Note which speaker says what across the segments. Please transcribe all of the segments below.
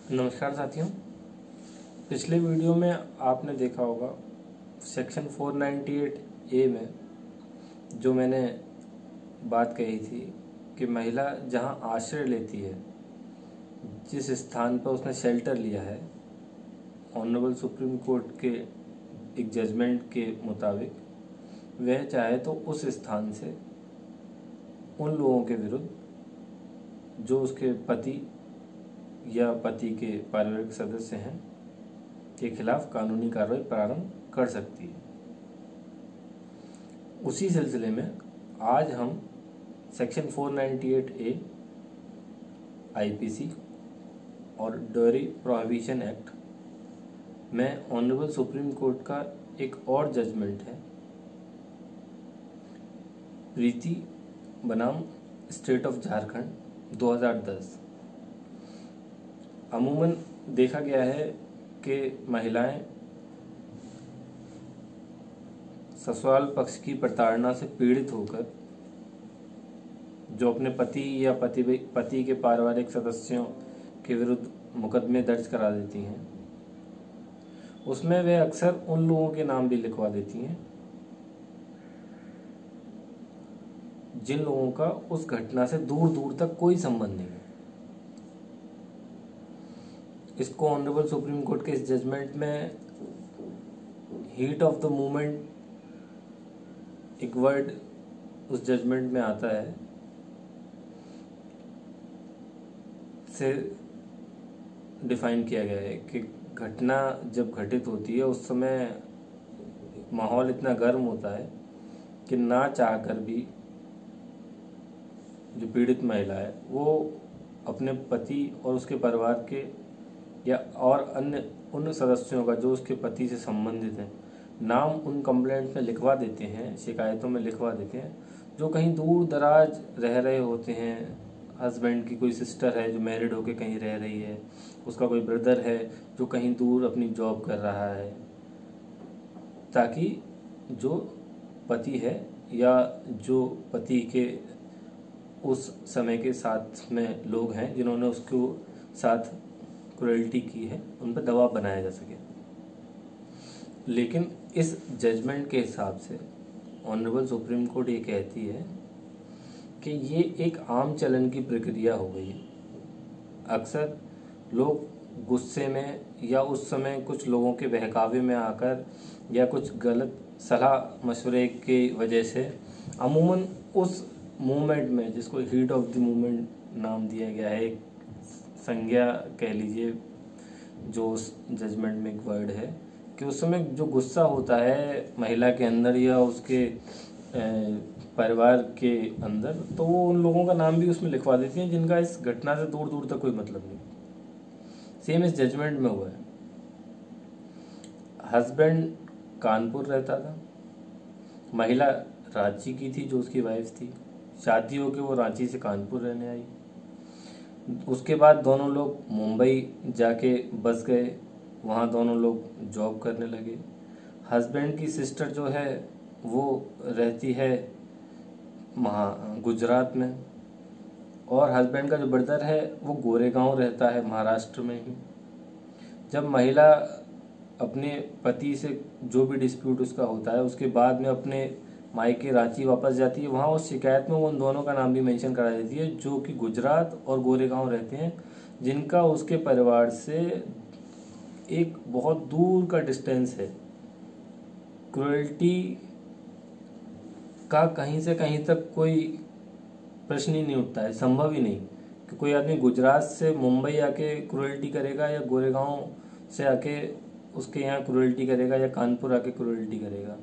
Speaker 1: नमस्कार साथियों। पिछले वीडियो में आपने देखा होगा सेक्शन 498 ए में जो मैंने बात कही थी कि महिला जहां आश्रय लेती है, जिस स्थान पर उसने शेल्टर लिया है, ऑनरेबल सुप्रीम कोर्ट के एक जजमेंट के मुताबिक वह चाहे तो उस स्थान से उन लोगों के विरुद्ध जो उसके पति या पति के पारिवारिक सदस्य हैं के खिलाफ कानूनी कार्रवाई प्रारंभ कर सकती है। उसी सिलसिले में आज हम सेक्शन 498 ए आईपीसी और डॉयरी प्रोहिबिशन एक्ट में ऑनरेबल सुप्रीम कोर्ट का एक और जजमेंट है, प्रीति बनाम स्टेट ऑफ झारखंड 2010। अमूमन देखा गया है कि महिलाएं ससुराल पक्ष की प्रताड़ना से पीड़ित होकर जो अपने पति या पति के पारिवारिक सदस्यों के विरुद्ध मुकदमे दर्ज करा देती हैं, उसमें वे अक्सर उन लोगों के नाम भी लिखवा देती हैं जिन लोगों का उस घटना से दूर दूर तक कोई संबंध नहीं है। इसको ऑनरेबल सुप्रीम कोर्ट के इस जजमेंट में हीट ऑफ द मोमेंट एक वर्ड उस जजमेंट में आता है से डिफाइन किया गया है कि घटना जब घटित होती है उस समय माहौल इतना गर्म होता है कि ना चाहकर भी जो पीड़ित महिला है वो अपने पति और उसके परिवार के या और अन्य उन सदस्यों का जो उसके पति से संबंधित हैं नाम उन कंप्लेंट में लिखवा देते हैं, शिकायतों में लिखवा देते हैं, जो कहीं दूर दराज रह रहे होते हैं। हस्बैंड की कोई सिस्टर है जो मैरिड होकर कहीं रह रही है, उसका कोई ब्रदर है जो कहीं दूर अपनी जॉब कर रहा है, ताकि जो पति है या जो पति के उस समय के साथ में लोग हैं जिन्होंने उसको साथ क्रुएल्टी की है उन पर दबाव बनाया जा सके। लेकिन इस जजमेंट के हिसाब से ऑनरेबल सुप्रीम कोर्ट ये कहती है कि ये एक आम चलन की प्रक्रिया हो गई है। अक्सर लोग गुस्से में या उस समय कुछ लोगों के बहकावे में आकर या कुछ गलत सलाह मशवरे की वजह से अमूमन उस मूवमेंट में, जिसको हीट ऑफ द मूवमेंट नाम दिया गया है, एक संज्ञा कह लीजिए जो उस जजमेंट में एक वर्ड है, कि उस समय जो गुस्सा होता है महिला के अंदर या उसके परिवार के अंदर, तो वो उन लोगों का नाम भी उसमें लिखवा देती हैं जिनका इस घटना से दूर दूर तक कोई मतलब नहीं। सेम इस जजमेंट में हुआ है। हस्बैंड कानपुर रहता था, महिला रांची की थी जो उसकी वाइफ थी, शादी होकर वो रांची से कानपुर रहने आई। उसके बाद दोनों लोग मुंबई जाके बस गए, वहाँ दोनों लोग जॉब करने लगे। हस्बैंड की सिस्टर जो है वो रहती है गुजरात में, और हस्बैंड का जो ब्रदर है वो गोरेगांव रहता है महाराष्ट्र में ही। जब महिला अपने पति से जो भी डिस्प्यूट उसका होता है उसके बाद में अपने मायके रांची वापस जाती है, वहाँ उस शिकायत में वो उन दोनों का नाम भी मेंशन करा देती है जो कि गुजरात और गोरेगांव रहते हैं, जिनका उसके परिवार से एक बहुत दूर का डिस्टेंस है। क्रुएल्टी का कहीं से कहीं तक कोई प्रश्न ही नहीं उठता है, संभव ही नहीं कि कोई आदमी गुजरात से मुंबई आके क्रुएल्टी करेगा या गोरेगांव से आके उसके यहाँ क्रुएल्टी करेगा या कानपुर आके क्रुएल्टी करेगा।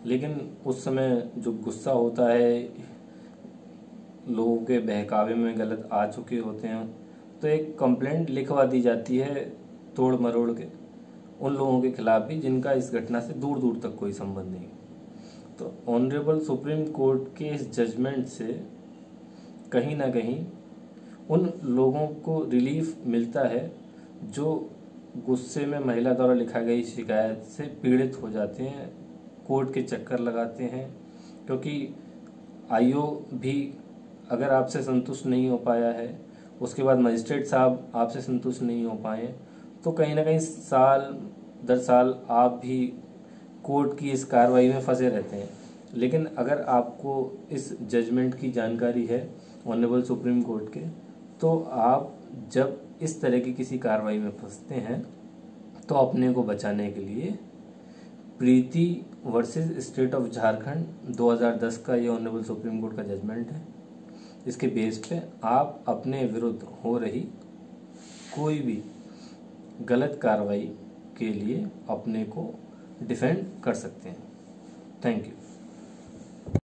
Speaker 1: लेकिन उस समय जो गुस्सा होता है, लोगों के बहकावे में गलत आ चुके होते हैं, तो एक कंप्लेंट लिखवा दी जाती है तोड़ मरोड़ के उन लोगों के खिलाफ भी जिनका इस घटना से दूर दूर तक कोई संबंध नहीं। तो ऑनरेबल सुप्रीम कोर्ट के इस जजमेंट से कहीं ना कहीं उन लोगों को रिलीफ मिलता है जो गुस्से में महिला द्वारा लिखा गई शिकायत से पीड़ित हो जाते हैं, कोर्ट के चक्कर लगाते हैं, क्योंकि आईओ भी अगर आपसे संतुष्ट नहीं हो पाया है, उसके बाद मजिस्ट्रेट साहब आपसे संतुष्ट नहीं हो पाए, तो कहीं ना कहीं साल दर साल आप भी कोर्ट की इस कार्रवाई में फंसे रहते हैं। लेकिन अगर आपको इस जजमेंट की जानकारी है ऑनरेबल सुप्रीम कोर्ट के, तो आप जब इस तरह की किसी कार्रवाई में फंसते हैं तो अपने को बचाने के लिए प्रीति वर्सेस स्टेट ऑफ झारखंड 2010 का ये ऑनरेबल सुप्रीम कोर्ट का जजमेंट है, इसके बेस पे आप अपने विरुद्ध हो रही कोई भी गलत कार्रवाई के लिए अपने को डिफेंड कर सकते हैं। Thank you.